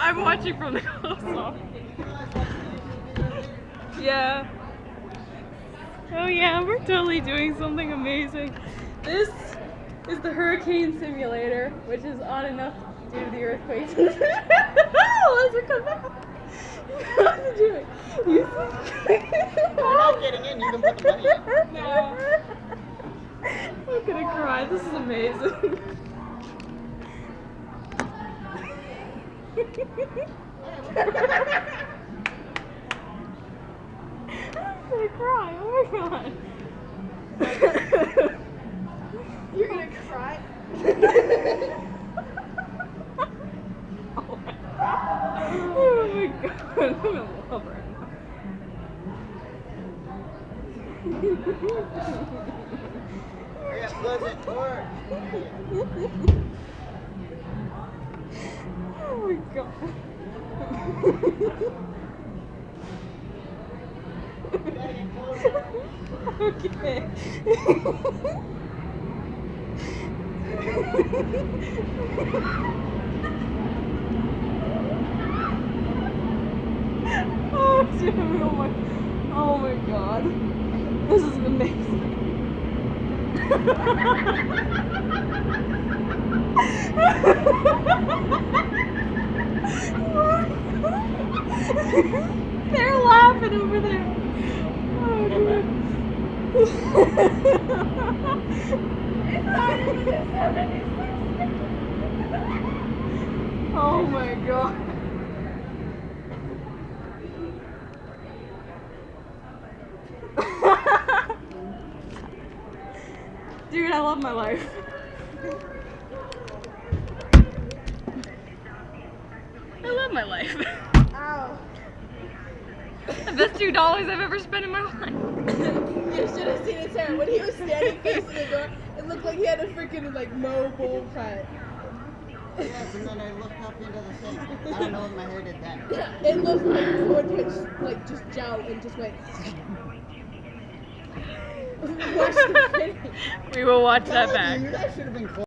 I'm watching from the close-up. Yeah. Oh yeah, we're totally doing something amazing. This is the hurricane simulator, which is on enough due to the earthquakes. Oh, let's come back. What's it doing? You We're not getting in. You can put the money in. No. I'm gonna cry. This is amazing. I'm gonna cry. Oh my god. You're gonna cry? Oh my god. I'm in love right now. Hurry up, close it. Door. Oh my god. Okay. Oh, Jimmy, oh my god. This is amazing. They're laughing over there. Oh, God. Oh my god. Dude, I love my life. I love my life. Ow. The best $2 I've ever spent in my life. You should have seen his hair. When he was standing facing the door, it looked like he had a freaking like bowl cut. Yes, and then I looked up into the thing. I don't know what my hair did then. It looked like someone like just gel and just went. We will watch that back. That should have been close.